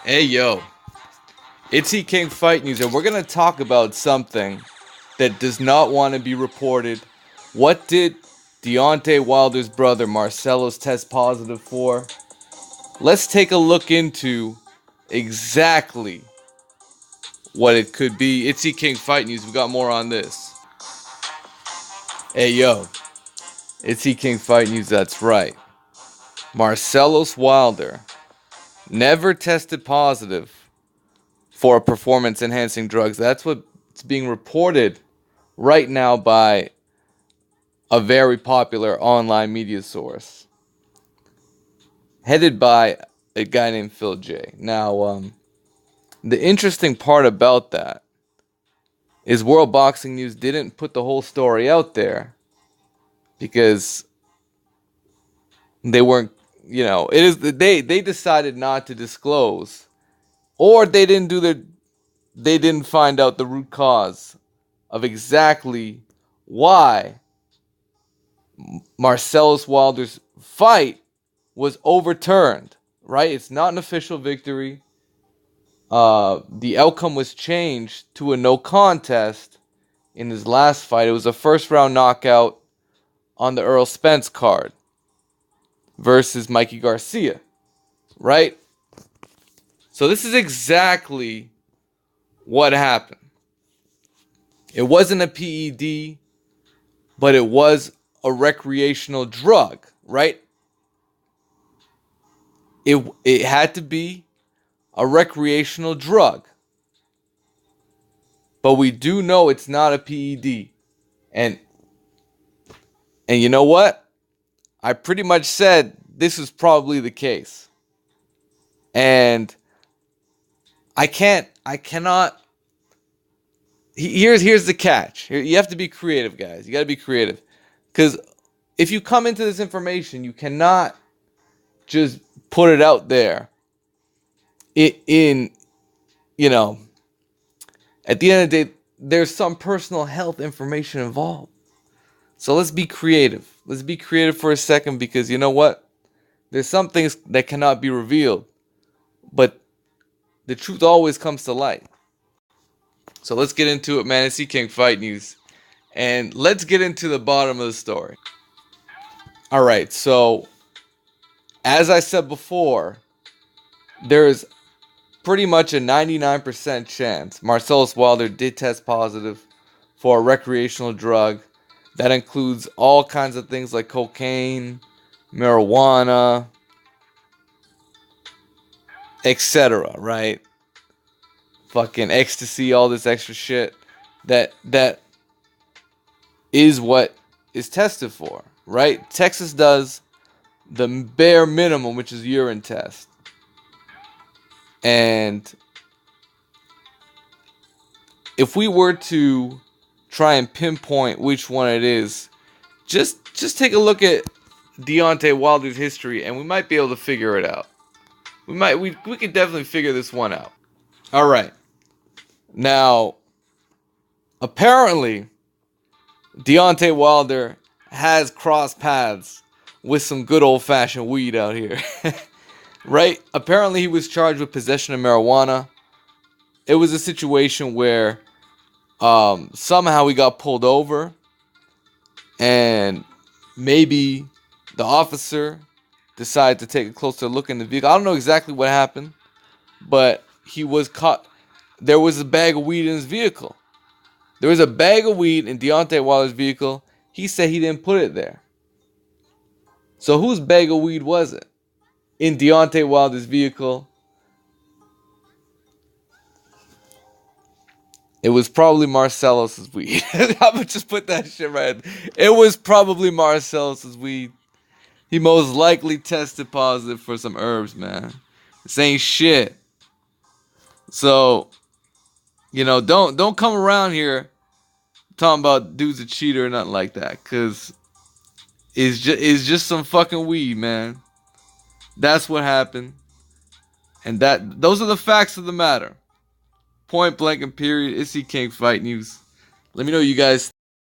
Hey yo, it's E King Fight News, and we're gonna talk about something that does not want to be reported. What did Deontay Wilder's brother Marcelo's test positive for? Let's take a look into exactly what it could be. It's E King Fight News. We got more on this. Hey yo, it's E King Fight News. That's right. Marcelos Wilder never tested positive for performance enhancing drugs. That's what's being reported right now by a very popular online media source headed by a guy named Phil J. Now, the interesting part about that is World Boxing News didn't put the whole story out there because they weren't, they decided not to disclose, or they didn't find out the root cause of exactly why Marcellus Wilder's fight was overturned, right? It's not an official victory. The outcome was changed to a no contest in his last fight. It was a first round knockout on the Earl Spence card versus Mikey Garcia, right? So this is exactly what happened. It wasn't a PED, but it was a recreational drug, right? It had to be a recreational drug. But we do know it's not a PED. And you know what? I pretty much said this is probably the case. And I cannot here's the catch. You have to be creative, guys. You got to be creative. Cuz if you come into this information, you cannot just put it out there in at the end of the day, there's some personal health information involved. So let's be creative. Let's be creative for a second, because you know what? There's some things that cannot be revealed, but the truth always comes to light. So let's get into it, man. It's E King Fight News. And let's get into the bottom of the story. All right, so as I said before, there's pretty much a 99% chance Marcellus Wilder did test positive for a recreational drug. That includes all kinds of things like cocaine, marijuana, etc., right? Fucking ecstasy, all this extra shit that is what is tested for, right? Texas does the bare minimum, which is urine test. And if we were to try and pinpoint which one it is, just take a look at Deontay Wilder's history, and we might be able to figure it out. We could definitely figure this one out. All right. Now, apparently, Deontay Wilder has crossed paths with some good old-fashioned weed out here. Right? Apparently, he was charged with possession of marijuana. It was a situation where somehow he got pulled over, and maybe the officer decided to take a closer look in the vehicle. I don't know exactly what happened, but he was caught. There was a bag of weed in his vehicle. There was a bag of weed in Deontay Wilder's vehicle. He said he didn't put it there. So whose bag of weed was it in Deontay Wilder's vehicle? It was probably Marcellus's weed. I'm gonna just put that shit right. It was probably Marcellus's weed. He most likely tested positive for some herbs, man. This ain't shit. So, don't come around here talking about dude's a cheater or nothing like that, cause it's just some fucking weed, man. That's what happened, and those are the facts of the matter. Point blank and period. It's E King Fight News. Let me know you guys